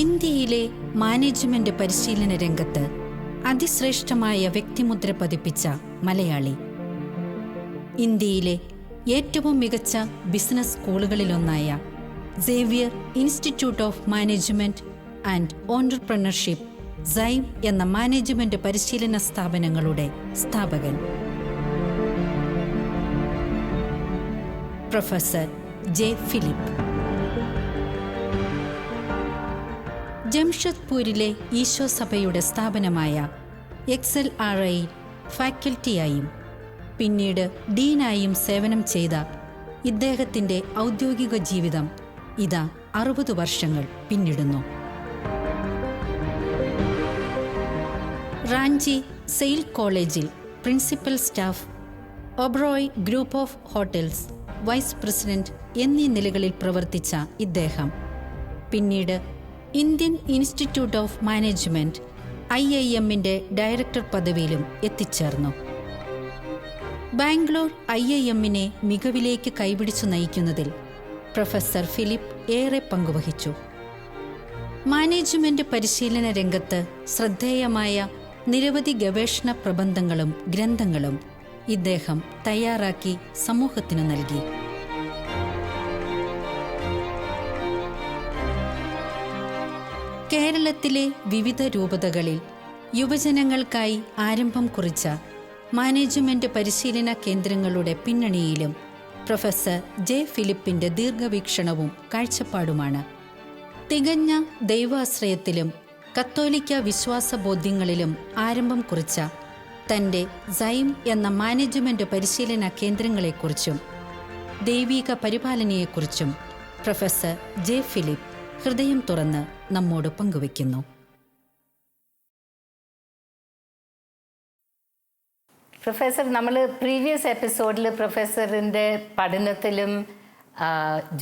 ഇന്ത്യയിലെ മാനേജ്മെന്റ് പരിശീലന രംഗത്ത് അതിശ്രേഷ്ഠമായ വ്യക്തിമുദ്ര പതിപ്പിച്ച മലയാളി. ഇന്ത്യയിലെ ഏറ്റവും മികച്ച ബിസിനസ് സ്കൂളുകളിലൊന്നായ Xavier Institute of Management and Entrepreneurship XIME എന്ന മാനേജ്മെന്റ് പരിശീലന സ്ഥാപനങ്ങളുടെ സ്ഥാപകൻ പ്രൊഫസർ ജെ. ഫിലിപ്പ്. ജംഷഡ്പൂരിലെ ഈശോ സഭയുടെ സ്ഥാപനമായ XLRI ഫാക്കൽറ്റിയായും പിന്നീട് ഡീനായും സേവനം ചെയ്ത ഇദ്ദേഹത്തിൻ്റെ ഔദ്യോഗിക ജീവിതം ഇതാ 60 വർഷങ്ങൾ പിന്നിടുന്നു. റാഞ്ചി സെയിൽ കോളേജിൽ principal staff, Oberoi group of hotels vice president എന്നീ നിലകളിൽ പ്രവർത്തിച്ച ഇദ്ദേഹം പിന്നീട് ഇന്ത്യൻ ഇൻസ്റ്റിറ്റ്യൂട്ട് ഓഫ് മാനേജ്മെന്റ് IIM-ന്റെ ഡയറക്ടർ പദവിയിലും എത്തിച്ചേർന്നു. ബാംഗ്ലൂർ IIM-നെ മികവിലേക്ക് കൈപിടിച്ചു നയിക്കുന്നതിൽ പ്രൊഫസർ ഫിലിപ്പ് ഏറെ പങ്കുവഹിച്ചു. മാനേജ്മെന്റ് പരിശീലന രംഗത്ത് ശ്രദ്ധേയമായ നിരവധി ഗവേഷണ പ്രബന്ധങ്ങളും ഗ്രന്ഥങ്ങളും ഇദ്ദേഹം തയ്യാറാക്കി സമൂഹത്തിനു നൽകി. കേരളത്തിലെ വിവിധ രൂപതകളിൽ യുവജനങ്ങൾക്കായി ആരംഭം കുറിച്ച മാനേജ്മെന്റ് പരിശീലന കേന്ദ്രങ്ങളുടെ പിന്നണിയിലും പ്രൊഫസർ ജെ. ഫിലിപ്പിന്റെ ദീർഘവീക്ഷണവും കാഴ്ചപ്പാടുമാണ്. തികഞ്ഞ ദൈവാശ്രയത്തിലും കത്തോലിക്ക വിശ്വാസബോധ്യങ്ങളിലും ആരംഭം കുറിച്ച തൻ്റെ സൈം എന്ന മാനേജ്മെന്റ് പരിശീലന കേന്ദ്രങ്ങളെക്കുറിച്ചും ദൈവീക പരിപാലനയെക്കുറിച്ചും പ്രൊഫസർ ജെ. ഫിലിപ്പ് ഹൃദയം തുറന്ന് നമ്മോട് പങ്കുവയ്ക്കുന്നു. പ്രൊഫസർ, നമ്മൾ പ്രീവിയസ് എപ്പിസോഡിൽ പ്രൊഫസറിൻ്റെ പഠനത്തിലും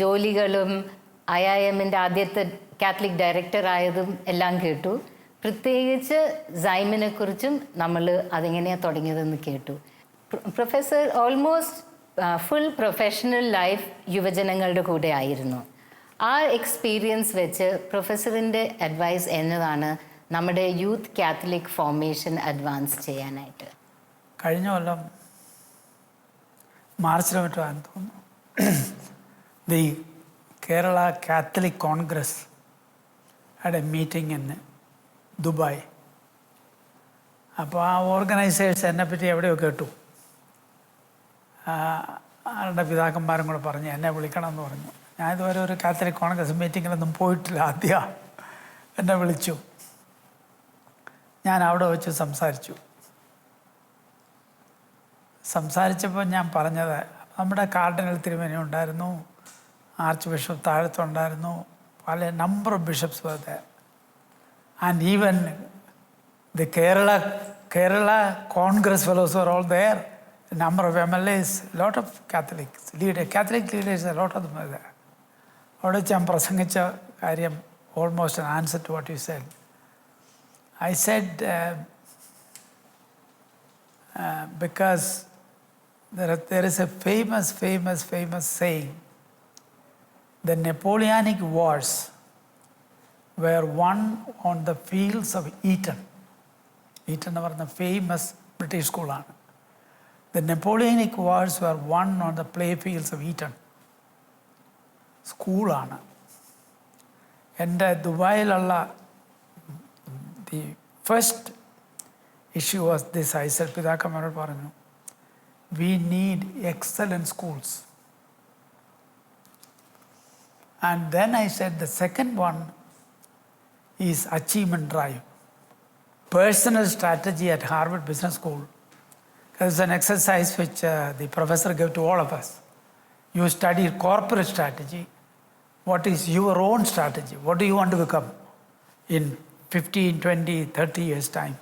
ജോലികളും IIM-ൻ്റെ ആദ്യത്തെ കാത്തലിക് ഡയറക്ടർ ആയതും എല്ലാം കേട്ടു. പ്രത്യേകിച്ച് സൈമിനെ കുറിച്ചും നമ്മൾ അതെങ്ങനെയാണ് തുടങ്ങിയതെന്ന് കേട്ടു. Professor almost full professional life യുവജനങ്ങളുടെ കൂടെ ആയിരുന്നു. ആ എക്സ്പീരിയൻസ് വെച്ച് പ്രൊഫസറിൻ്റെ അഡ്വൈസ് എന്നതാണ് നമ്മുടെ യൂത്ത് കാത്തലിക് ഫോർമേഷൻ അഡ്വാൻസ് ചെയ്യാനായിട്ട്? കഴിഞ്ഞ കൊല്ലം മാർച്ചിൽ മറ്റാന്ന് തോന്നുന്നു, the Kerala Catholic Congress had A meeting in Dubai. അപ്പോൾ ആ ഓർഗനൈസേഴ്സ് എന്നെപ്പറ്റി എവിടെയോ കേട്ടു. ആരുടെ പിതാക്കന്മാരും കൂടെ പറഞ്ഞ് എന്നെ വിളിക്കണമെന്ന് പറഞ്ഞു. ഞാൻ ഇതുവരെ ഒരു കാത്തലിക് കോൺഗ്രസ് മീറ്റിങ്ങിലൊന്നും പോയിട്ടില്ല. ആദ്യം എന്നെ വിളിച്ചു. ഞാൻ അവിടെ വെച്ച് സംസാരിച്ചപ്പോൾ ഞാൻ പറഞ്ഞത്, നമ്മുടെ കാർഡിനൽ തിരുമേനി ഉണ്ടായിരുന്നു, ആർച്ച് ബിഷപ്പ് താഴത്തുണ്ടായിരുന്നു, പല നമ്പർ ഓഫ് ബിഷപ്സ് വെറുതെ, and even the Kerala Congress fellows were all there, a number of MLAs, lot of Catholic leaders, a lot of them were there. അവിടെ ഞാൻ പ്രസംഗിച്ച കാര്യം almost an answer to what you said. I said because there is a famous saying, the Napoleonic wars were won on the fields of Eton. Eton എന്ന് പറഞ്ഞ famous British സ്കൂളാണ്. The Napoleonic wars were won on the play fields of Eton. സ്കൂളാണ്. എൻ്റെ ദുബായിലുള്ള the first issue was this. I said, പിതാക്കന്മാരോട് പറഞ്ഞു, we need excellent schools. And then I said the second one is achievement drive. Personal strategy at Harvard Business School. It's an exercise which the professor gave to all of us. You study corporate strategy. What is your own strategy? What do you want to become in 15, 20, 30 years' time?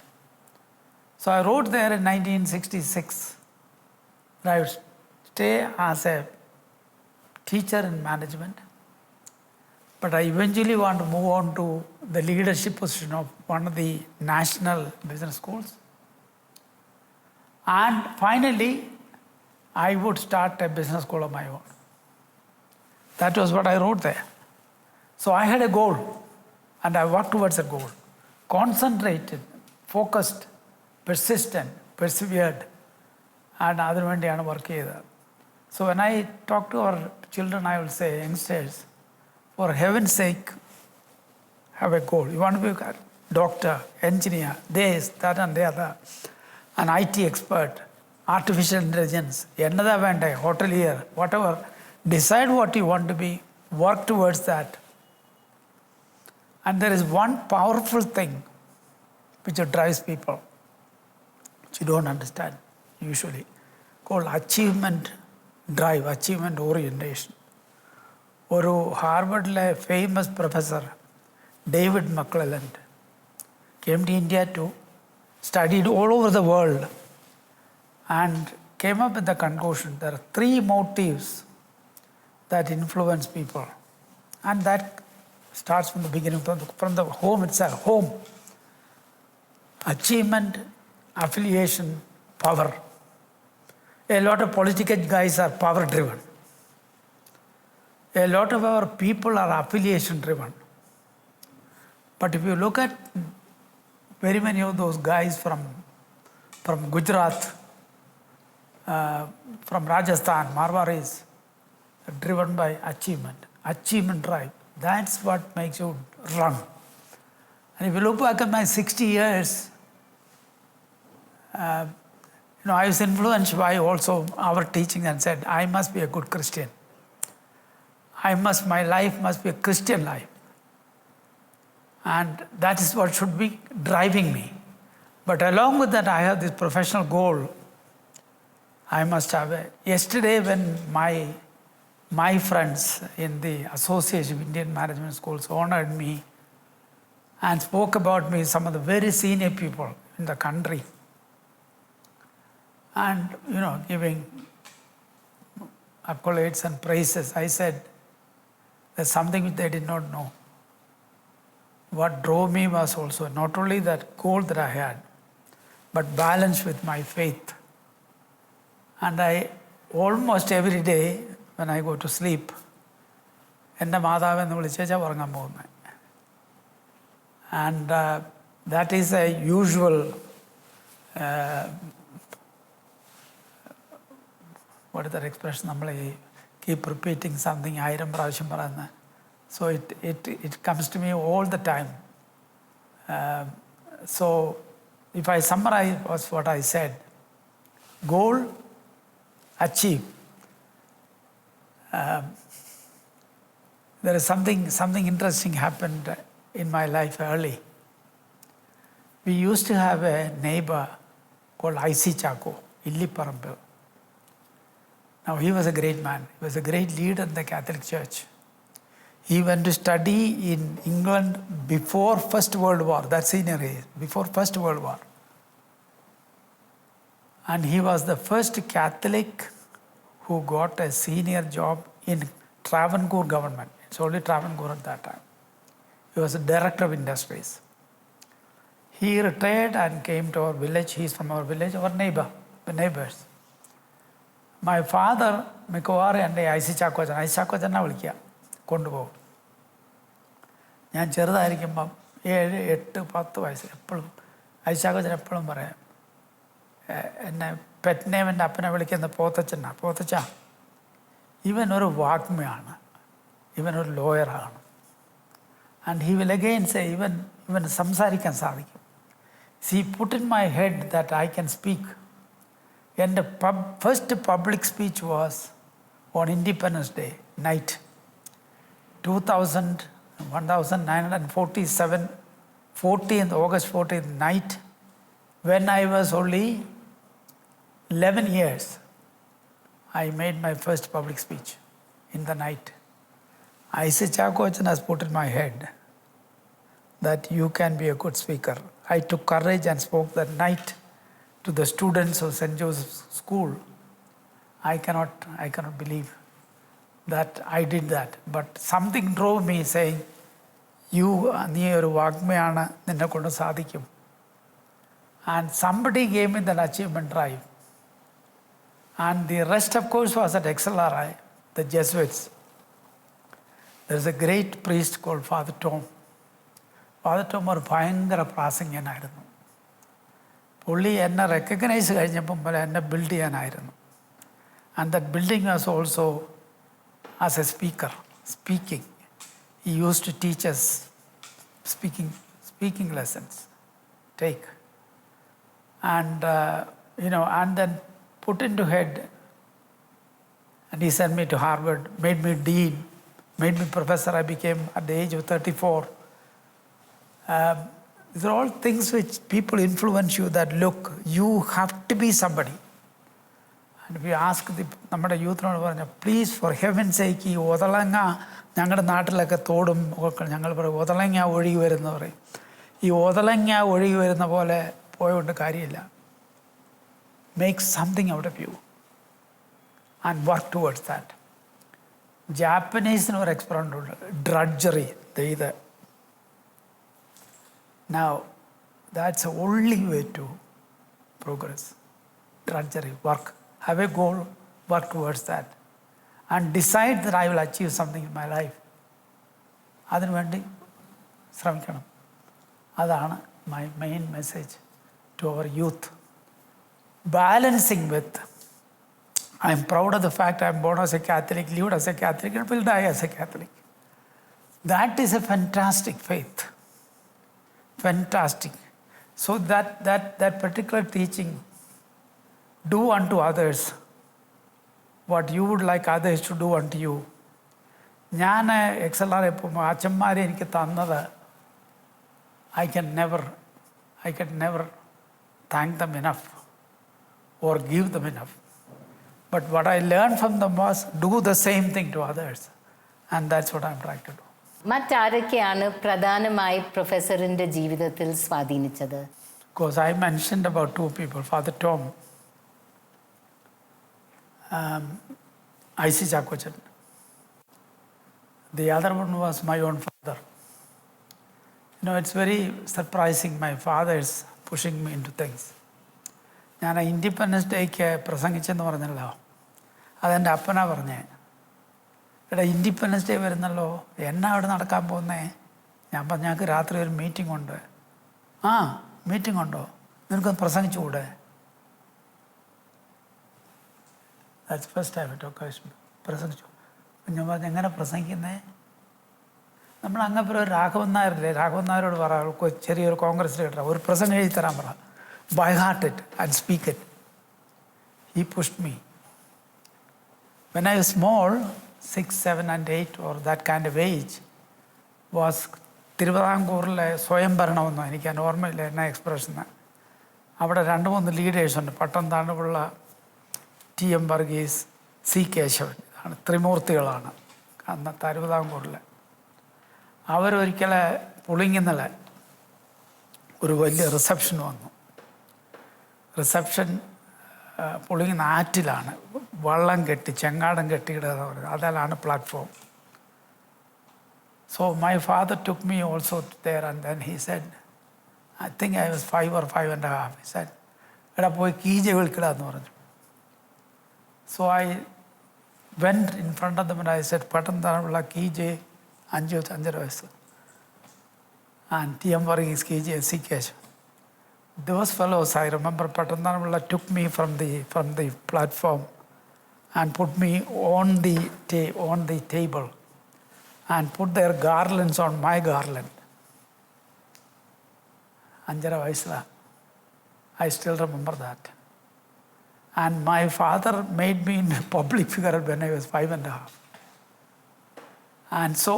So I wrote there in 1966 that I would stay as a teacher in management, but I eventually want to move on to the leadership position of one of the national business schools. And finally, I would start a business school of my own. That was what I wrote there. So I had a goal. and I worked towards a goal. Concentrated, focused, persistent, persevered, and അതിനു വേണ്ടിയാണ് work ചെയ്തത്. So when I talk to our children, I will say, youngsters, for heaven's sake, have a goal. You want to be a doctor, engineer, this, that and the other, an IT expert, artificial intelligence, another vendor, hotelier, whatever. Decide what you want to be, work towards that. And there is one powerful thing which drives people, which you don't understand usually, called achievement drive, achievement orientation. ഒരു ഹാർവർഡിലെ famous professor David McClelland came to India to studied all over the world and came up with the conclusion there are three motives that influence people, and that starts from the beginning, from the home itself. Home, achievement, affiliation, power. A lot of political guys are power driven. A lot of our people are affiliation driven. But if you look at very many of those guys from Gujarat, from Rajasthan, Marwaris, are driven by achievement drive. That's what makes you run. And if you look back at my 60 years, I was influenced by also our teaching and said, I must be a good Christian. My life must be a Christian life. And that is what should be driving me. But along with that, I have this professional goal. I must have yesterday when my friends in the Association of Indian Management Schools honored me and spoke about me, some of the very senior people in the country, and giving accolades and praises, I said there's something which they did not know. What drove me was also not only that goal that I had, but balance with my faith. And I almost every day when I go to sleep, എൻ്റെ മാതാവെന്ന് വിളിച്ചാൽ ഉറങ്ങാൻ പോകുന്നത്. And that is a usual what is that expression? നമ്മൾ keep repeating something ആയിരം പ്രാവശ്യം പറയുന്നത്. So it comes to me all the time. So if I summarize what I said, goal, achieve. There is something interesting happened in my life early. We used to have a neighbor called I.C. Chako, Illiparambu. Now he was a great man. He was a great leader in the Catholic Church. He went to study in England before First World War, that's senior age, before First World War. And he was the first Catholic who got a senior job in Travancore government. It's only Travancore at that time. He was a director of industries. He retired and came to our village. He's from our village, our neighbors. My father, മിക്കവാറും എൻ്റെ IC ചാക്കോച്ചനെ വിളിക്കുക, കൊണ്ടുപോകും. ഞാൻ ചെറുതായിരിക്കുമ്പം 7, 8, 10 വയസ്സ് എപ്പോഴും ഐസാക്കോച്ചൻ എപ്പോഴും പറയാം, എന്നെ പെറ്റ് നെയിം എൻ്റെ അപ്പനെ വിളിക്കുന്ന പോത്തച്ച ഇവൻ ഒരു വാഗ്മിയാണ്, ഇവനൊരു ലോയറാണ്. And he will again say ഇവൻ സംസാരിക്കാൻ സാധിക്കും. She put in my head that I can speak. എൻ്റെ first public speech was on independence day night 1947, August 14th night, when I was only 11 years. I made my first public speech in the night. I.C. Chakochan has put in my head that you can be a good speaker. I took courage and spoke that night to the students of St. Joseph's School. I cannot believe that I did that. But something drove me saying, നീ ഒരു വാഗ്മയാണ്, നിന്നെ കൊണ്ട് സാധിക്കും. And somebody gave me that achievement drive. And the rest, of course, was at XLRI, the Jesuits. There's a great priest called Father Tom. Father Tom ഒരു ഭയങ്കര പ്രാസംഗികനായിരുന്നു. പുള്ളി എന്നെ recognise കഴിഞ്ഞപ്പം പോലെ എന്നെ ബിൽഡ് ചെയ്യാനായിരുന്നു. And that building was also as A speaking. He used to teach us speaking lessons, take. And, and then put into head. And he sent me to Harvard, made me dean, made me professor. I became at the age of 34. These are all things which people influence you that, look, you have to be somebody. And we ask നമ്മുടെ യൂത്തിനോട് പറഞ്ഞ, please four heaven sake ഈ ഒതളങ്ങ, ഞങ്ങളുടെ നാട്ടിലൊക്കെ തോടും ഒക്കെ ഞങ്ങൾ പറയും ഒതളങ്ങ ഒഴുകി വരുന്ന പറയും. ഈ ഒതളങ്ങ ഒഴുകി വരുന്ന പോലെ പോയോണ്ട് കാര്യമില്ല. Make something out of you and work towards that. ജാപ്പനീസിന് ഒരു എക്സ്പെരിമെൻ്റ് ഉണ്ട്, ഡ്രഡ്ജറി. ഇത് now that's the only way to progress. Drudgery, work, have a goal, work towards that, and decide that I will achieve something in my life. അതിനു വേണ്ടി ശ്രമിക്കണം. അതാണ് my main message to our youth. Balancing with, I am proud of the fact I am born as a Catholic, lived as a Catholic, and will die as a Catholic. That is a fantastic faith. Fantastic. So that particular teaching, do unto others what you would like others to do unto you. ഞാൻ XLR എപ്പോൾ അച്ഛന്മാരെ എനിക്ക് തന്നത്, I can never thank them enough or give them enough. But what I learned from them was, do the same thing to others. And that's what I'm trying to do. മറ്റാരൊക്കെയാണ് പ്രധാനമായി പ്രൊഫസറിൻ്റെ ജീവിതത്തിൽ സ്വാധീനിച്ചത്? Because I mentioned about two people, Father Tom, I.C. Chakochan. The other one was my own father. It's very surprising, my father is pushing me into things. ഞാൻ independence ഡേക്ക് പ്രസംഗിച്ചെന്ന് പറഞ്ഞല്ലോ, അതെൻ്റെ അപ്പനാ പറഞ്ഞേ. എടാ, independence day വരുന്നല്ലോ, എന്നാ അവിടെ നടക്കാൻ പോകുന്നേ? ഞാൻ പറഞ്ഞു, ഞങ്ങൾക്ക് രാത്രി ഒരു മീറ്റിംഗ് ഉണ്ട്. ആ, മീറ്റിംഗ് ഉണ്ടോ? നിനക്കൊന്ന് പ്രസംഗിച്ചുകൂടെ? That's first time it occasion. പ്രസംഗിച്ചു. ഞാൻ പറഞ്ഞു, എങ്ങനെ പ്രസംഗിക്കുന്നേ? നമ്മൾ അങ്ങനെ ഒരു രാഘവൻ നായരില്ലേ, രാഘവൻ നായരോട് പറ, ചെറിയൊരു കോൺഗ്രസ് ലീഡർ, ഒരു പ്രസംഗം എഴുതി തരാൻ പറ. By heart it and speak it. He pushed me. When I was small, 6, 7 and 8 or that kind of age, was തിരുവിതാംകൂറിലെ സ്വയംഭരണമെന്നോ എനിക്ക് ഓർമ്മയില്ല എന്നാ എക്സ്പ്രഷന്. അവിടെ 2-3 ലീഡേഴ്സുണ്ട്, പട്ടം താണ്ടുള്ള TM വർഗീസ്, C കേശവൻ. ഇതാണ് ത്രിമൂർത്തികളാണ് അന്ന് തിരുവിതാംകൂറിൽ. അവരൊരിക്കൽ പുളിങ്ങുന്നല ഒരു വലിയ റിസപ്ഷൻ വന്നു. റിസപ്ഷൻ പുളിങ്ങുന്ന ആറ്റിലാണ്, വള്ളം കെട്ടി ചെങ്ങാടം കെട്ടിയിടുക എന്ന് പറയുന്നത്, അതിലാണ് platform. So my father took me also there, and then he said, I think I was 5 or 5.5. He said, എടാ പോയി കീജ വിളിക്കടാന്ന് പറഞ്ഞു. So I went in front of them and I said, പട്ടം താനുള്ള കീജ 5-5 വയസ്സ്, and TM Varghese കീജ C Keshavan. Those fellows, I remember, Patanamula took me from the platform and put me on the table and put their garlands on my garland. Anjara Vaisla, I still remember that. And my father made me in a public figure when I was 5.5. And so,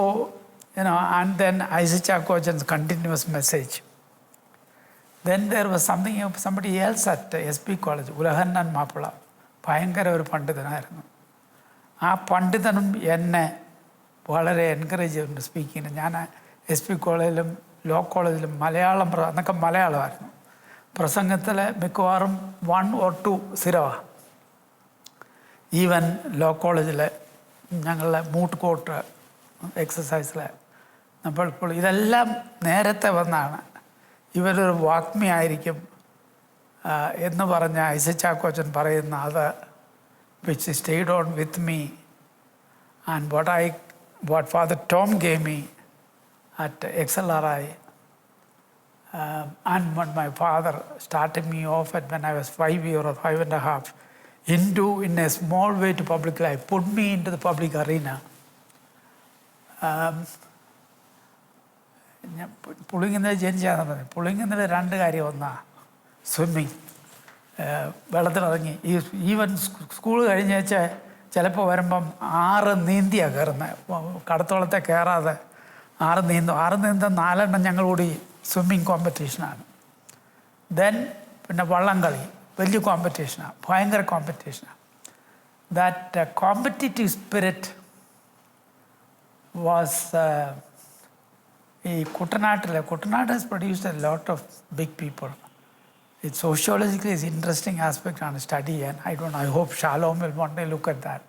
and then Isaac Chakochan's continuous message. Then there was somebody else at SP College, ഉലഹന്നൻ Mappila, ഭയങ്കര ഒരു പണ്ഡിതനായിരുന്നു. ആ പണ്ഡിതനും എന്നെ വളരെ encourage ചെയ്തിട്ടുണ്ട് സ്പീക്കിങ്ങിന്. ഞാൻ SP കോളേജിലും law കോളേജിലും മലയാളം അന്നൊക്കെ മലയാളമായിരുന്നു. പ്രസംഗത്തിൽ മിക്കവാറും 1 or 2 സ്ഥിരമാണ്. ഈവൻ ലോ കോളേജിൽ ഞങ്ങളുടെ മൂട്ട് കോട്ട് എക്സസൈസിൽ അപ്പോൾ ഇതെല്ലാം നേരത്തെ വന്നാണ്. ഇവരൊരു വാഗ്മി ആയിരിക്കും എന്ന് പറഞ്ഞ ഐസക് ചാക്കോച്ചൻ പറയുന്ന അത്, which stayed on with me, and what Father Tom gave me at XLRI And when my father started me off at when I was 5 years or 5.5, in a small way to public life, put me into the public arena. ഞാൻ പുളിങ്ങുന്നത് ജനിച്ചാന്ന് പറഞ്ഞു. പുളിങ്ങുന്നതിൽ രണ്ട് കാര്യം. ഒന്നാ swimming, വെള്ളത്തിലിറങ്ങി. Even school കഴിഞ്ഞ് വെച്ചാൽ ചിലപ്പോൾ വരുമ്പം 6 നീന്തിയാണ് കയറുന്നത്. കടത്തോളത്തെ കയറാതെ 6 നീന്തും. 6 നീന്തും 4 എണ്ണം ഞങ്ങൾ കൂടി സ്വിമ്മിങ് കോമ്പറ്റീഷനാണ്. ദെൻ പിന്നെ വള്ളംകളി വലിയ കോമ്പറ്റീഷനാണ്, ഭയങ്കര കോമ്പറ്റീഷനാണ്. ദാറ്റ് കോമ്പറ്റീറ്റീവ് സ്പിരിറ്റ് വാസ് ഈ കുട്ടനാട്ടിൽ has produced a lot of big people. It's sociologically is interesting aspect on study, and I hope Shalom will one day look at that.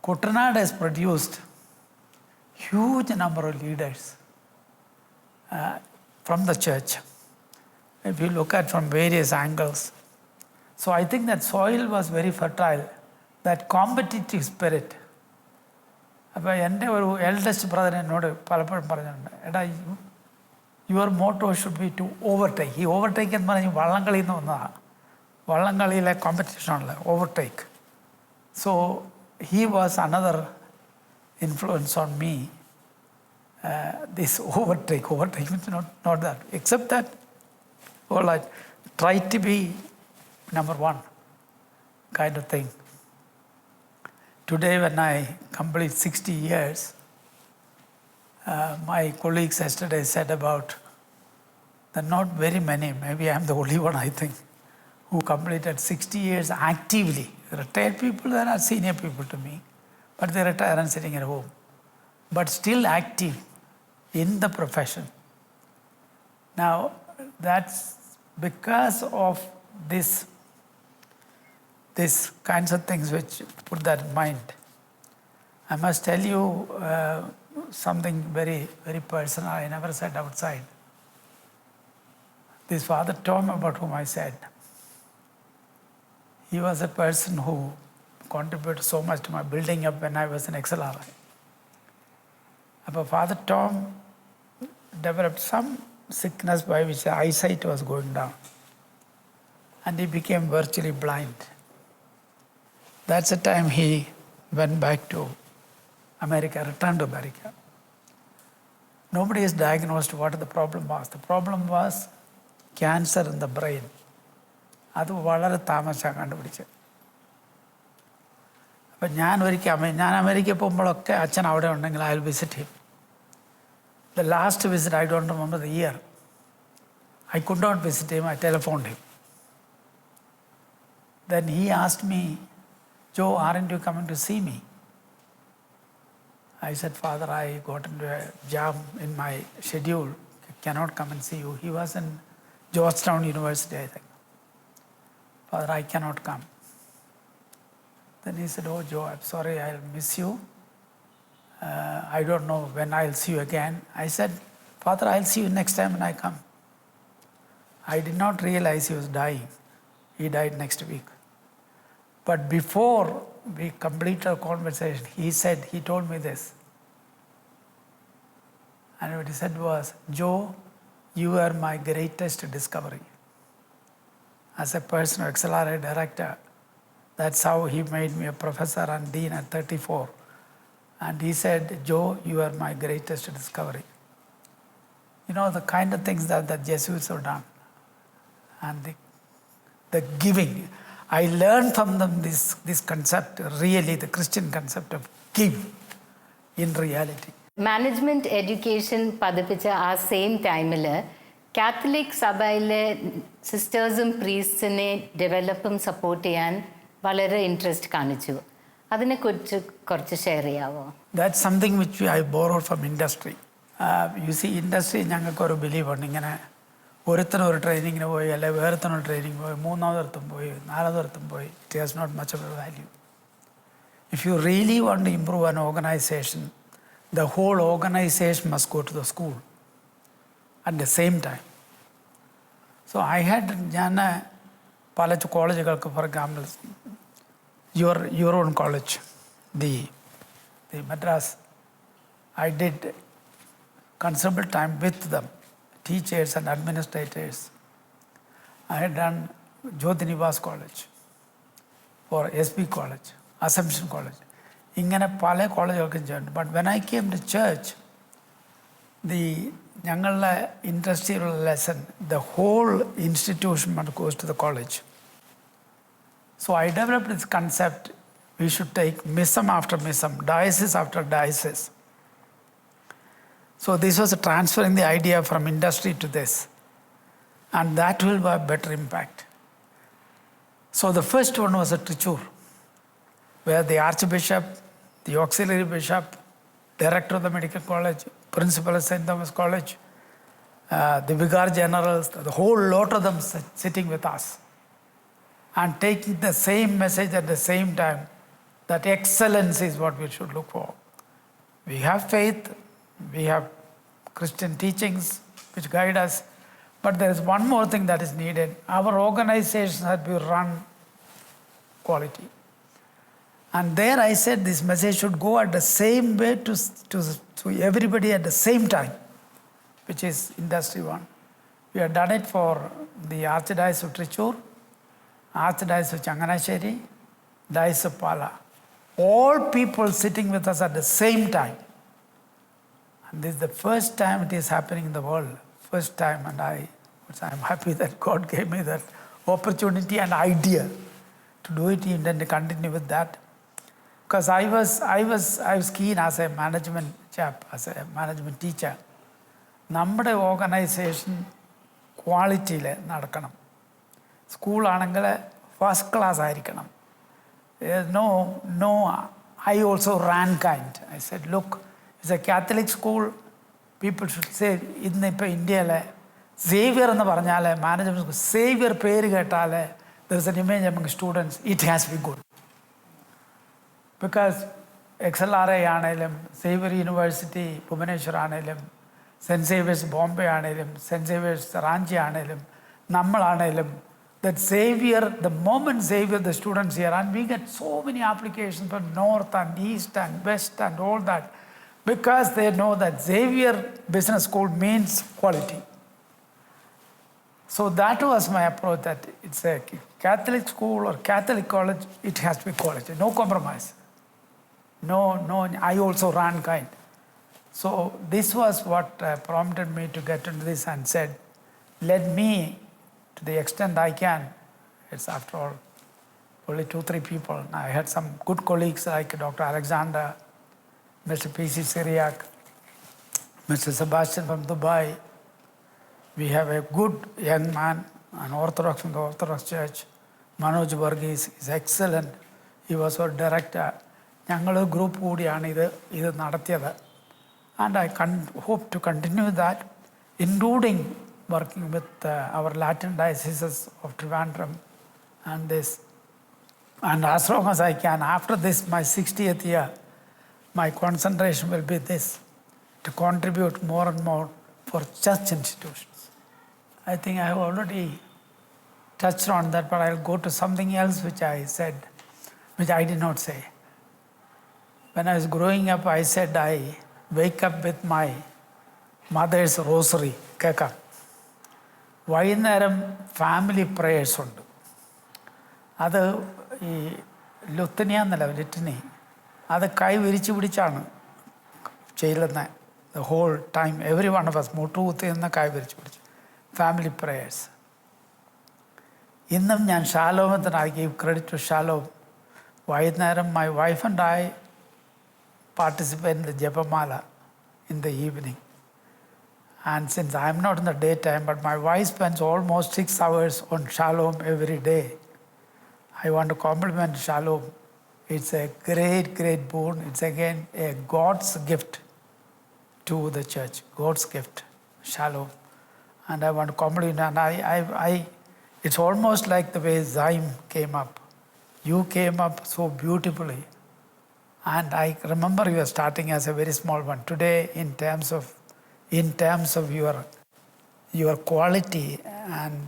Kutanad has produced huge number of leaders from the church, if you look at from various angles. So I think that soil was very fertile, that competitive spirit. അപ്പോൾ എൻ്റെ ഒരു eldest brother എന്നോട് പലപ്പോഴും പറഞ്ഞിട്ടുണ്ട്, എടാ your motto should be to overtake. ഈ overtake എന്ന് പറഞ്ഞാൽ വള്ളംകളിയിൽ നിന്ന് വന്നതാണ്. വള്ളംകളിയിലെ കോമ്പറ്റീഷനാണല്ലോ overtake. So he was another influence on me. This overtake means not that, except that all I try to be number one kind of thing. Today when I complete 60 years, my colleagues yesterday said about that not very many, maybe I'm the only one I think, who completed 60 years actively. Retired people, there are senior people to me, but they retire and sitting at home, but still active in the profession. Now that's because of this kinds of things which put that in mind. I must tell you something very, very personal I never said outside. This Father Tom, about whom I said, he was a person who contributed so much to my building up when I was in XLRI. But Father Tom developed some sickness by which the eyesight was going down, and he became virtually blind. That's the time he went back to America, returned to America. Nobody has diagnosed what the problem was. The problem was cancer in the brain. അത് വളരെ താമസിച്ചാണ് കണ്ടുപിടിച്ചത്. അപ്പം ഞാൻ അമേരിക്കയിൽ പോകുമ്പോഴൊക്കെ അച്ഛൻ അവിടെ ഉണ്ടെങ്കിൽ I will visit him. The last visit, I don't remember the year. I could not visit him, I telephoned him. Then he asked me, Joe, aren't you coming to see me? I said, Father, I got into a jam in my schedule, I cannot come and see you. He was in Georgetown University, I think. Father, I cannot come. Then he said, oh Joe, I'm sorry, I'll miss you. I don't know when I'll see you again. I said, Father, I'll see you next time when I come. I did not realize he was dying. He died next week. But before we completed our conversation, he told me this. And what he said was, Joe, you are my greatest discovery. As a person, XLRI director, that's how he made me a professor and dean at 34. And he said, Joe, you are my greatest discovery. You know, the kind of things that the Jesuits have done. And the giving. I learned from them this concept, really the Christian concept of give in reality. Management education പതിപ്പിച്ച ആ same ടൈമിൽ Catholic സഭയിലെ സിസ്റ്റേഴ്സും പ്രീസ്റ്റിനെ ഡെവലപ്പും support ചെയ്യാൻ വളരെ interest കാണിച്ചു. അതിനെക്കുറിച്ച് കുറച്ച് share ചെയ്യാമോ? That's something which I borrowed from industry. You see, industry ഞങ്ങൾക്കൊരു ബിലീവുണ്ട്, ഇങ്ങനെ ഒരുത്തനൊരു ട്രെയിനിങ്ങിന് പോയി, അല്ലെങ്കിൽ വേറൊരുത്തനൊരു ട്രെയിനിങ് പോയി, മൂന്നാമതൊരുത്തും പോയി, നാലാമതൊരുത്തും പോയി, it has not much of a value. If you really want to improve an organization, the whole organization must go to the school at the same time. So I had ഞാൻ പല കോളേജുകൾക്ക്, for example your own college, the Madras, I did considerable time with them teachers and administrators. I had done Jyotinivas College or SB College, Assumption College. Ingane pala college but when I came to church, the ഞങ്ങളുടെ industrial lesson, the whole institution goes to the college. So I developed this concept, we should take mism after mism, diocese after diocese. So this was transferring the idea from industry to this. And that will have better impact. So the first one was at Trichur, where the Archbishop, the Auxiliary Bishop, Director of the Medical College, Principal of St. Thomas College, the Vicar Generals, the whole lot of them sitting with us and taking the same message at the same time, that excellence is what we should look for. We have faith, we have Christian teachings which guide us, but there is one more thing that is needed. Our organization has to run quality. And there I said this message should go at the same way to everybody at the same time, which is industry one. We have done it for the Archdiocese of Trichur, Archdiocese of Changanasheri, Diocese of Pala. All people sitting with us at the same time. And this is the first time it is happening in the world. First time, and I'm happy that God gave me that opportunity and idea to do it and then to continue with that. Because I was keen as a management chap, as a management teacher. നമ്മുടെ organisation ക്വാളിറ്റിയിൽ നടക്കണം. സ്കൂളാണെങ്കിൽ first class ആയിരിക്കണം. No, I also ran kind. I said, look, it's a Catholic school. People should say, ഇന്നിപ്പോൾ ഇന്ത്യയിലെ Xavier എന്ന് പറഞ്ഞാൽ management Xavier പേര് കേട്ടാൽ there is an image among students, it has to be good. Because XLRA ആണെങ്കിലും Xavier university Bhubaneswar ആണെങ്കിലും cent Xavier's Bombay ആണെങ്കിലും cent Xavier's Ranchi ആണെങ്കിലും നമ്മളാണെങ്കിലും that Xavier, the moment Xavier, the students here, and we get so many applications from north and east and west and all that, because they know that Xavier Business School means quality. So that was my approach, that it's a Catholic school or Catholic college, it has to be quality, no compromise. No, I also ran kind. So this was what prompted me to get into this and said, let me, to the extent I can, it's after all only 2-3 people. I had some good colleagues like Dr. Alexander, Mr. P.C. Syriac, Mr. Sebastian from Dubai. We have a good young man, an Orthodox from the Orthodox Church, Manoj Varghese, is excellent. He was our director. ഞങ്ങൾ group കൂടിയാണ് ഇത് നടത്തിയത്. And I hope to continue that, including working with our Latin dioceses of Trivandrum and this. And as long as I can, after this, my 60th year, my concentration will be this, to contribute more and more for church institutions. I think I have already touched on that, but I'll go to something else which I said, which I did not say. When I was growing up, I said I wake up with my mother's rosary, കേൾക്കാം. വൈകുന്നേരം family prayers ഉണ്ട്. അത് ഈ ലുത്തനിയ എന്നല്ല, litany, അത് കൈ വിരിച്ച് പിടിച്ചാണ് ചെയ്യുന്നത്. The whole time every one of us മുട്ടുകുത്തി നിന്ന് കൈ വിരിച്ച് പിടിച്ചു. Family prayers. ഇന്നും ഞാൻ ഷാലോമത്തിന് I give credit to Shalom. വൈകുന്നേരം my wife and I participate in the Japamala in the evening. And since I am not in the daytime, but my wife spends almost 6 hours on Shalom every day, I want to compliment Shalom. It's a great, great boon. It's again a God's gift to the church, God's gift, Shalom. And I want to compliment, and it's almost like the way Zaim came up. You came up so beautifully. And I remember you were starting as a very small one. Today, in terms of your quality and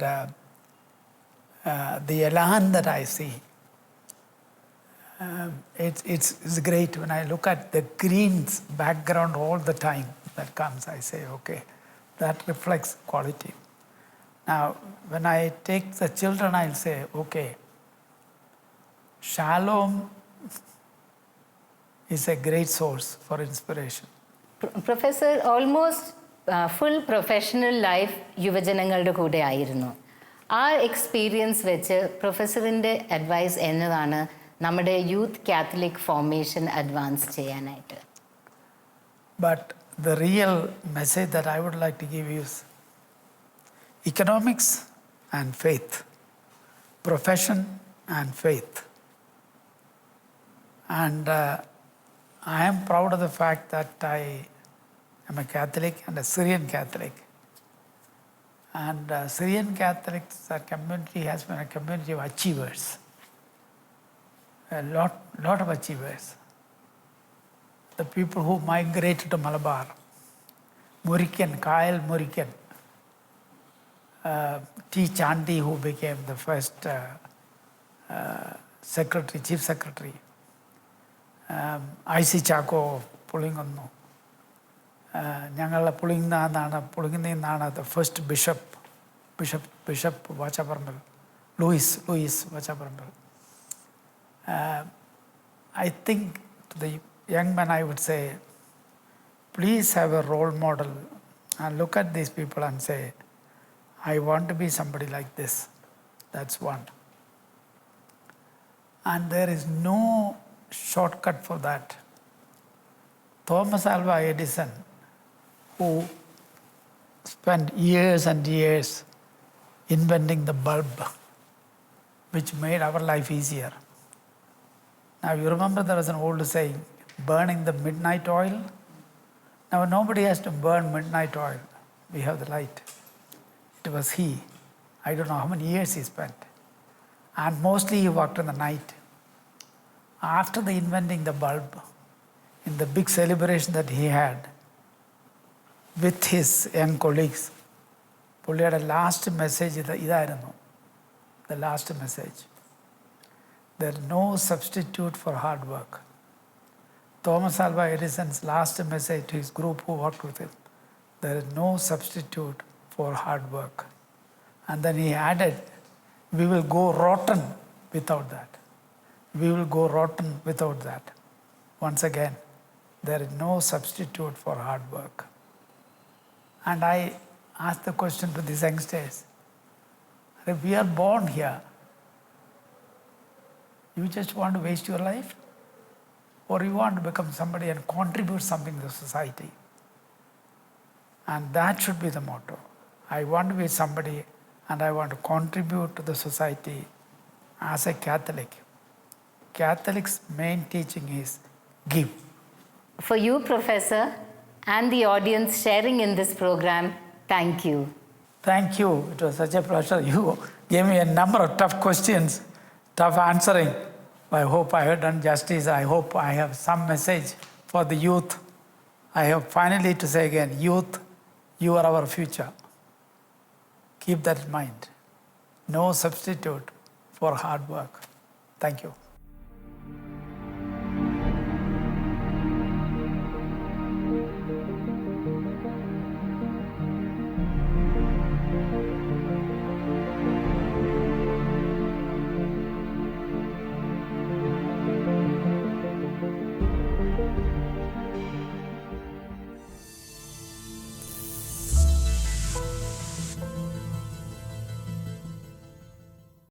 the elan that I see, it's great. When I look at the greens background all the time that comes, I say, okay, That reflects quality. Now, when I take the children, I'll say, okay, Shalom is a great source for inspiration. Professor, almost full professional life യുവജനങ്ങളുടെ കൂടെ ആയിരുന്നു. ആ experience വെച്ച് പ്രൊഫസറിൻ്റെ advice എന്നതാണ് നമ്മുടെ youth Catholic formation advance ചെയ്യാനായിട്ട്? But the real message that I would like to give you is economics and faith, profession and faith. And I am proud of the fact that I am a Catholic and a Syrian Catholic. And Syrian Catholics, our community has been a community of achievers, a lot of achievers. The people who migrated to Malabar, Murikan, Kyle Murikan, T. Chandy, who became the first secretary, chief secretary, I.C. Chako, Pulingonno, ഞങ്ങളുടെ പുളിങ്ങുന്ന നിന്നാണ് the first bishop Vachaparambil, Louis Vachaparambil. I think to the young man I would say, please have a role model and look at these people and say, I want to be somebody like this. That's one. And there is no shortcut for that. Thomas Alva Edison, who spent years and years inventing the bulb, which made our life easier. Now you remember there was an old saying, burning the midnight oil. Now nobody has to burn midnight oil. We have the light. It was he. I don't know how many years he spent. And mostly he worked in the night. After the inventing the bulb, in the big celebration that he had with his young colleagues, പുള്ളിയുടെ last message ഇതായിരുന്നു. The last message. There is no substitute for hard work. Thomas Alva Edison's last message to his group who worked with him, there is no substitute for hard work. And then he added, we will go rotten without that. We will go rotten without that. Once again, there is no substitute for hard work. And I asked the question to these youngsters, if we are born here, you just want to waste your life? Or you want to become somebody and contribute something to society? And that should be the motto. I want to be somebody and I want to contribute to the society as a Catholic. Catholic's main teaching is give. For you, Professor, and the audience sharing in this program, thank you. Thank you. It was such a pleasure. You gave me a number of tough questions, tough answering. I hope I have done justice. I hope I have some message for the youth. I have finally to say again, youth, you are our future. Keep that in mind. No substitute for hard work. Thank you.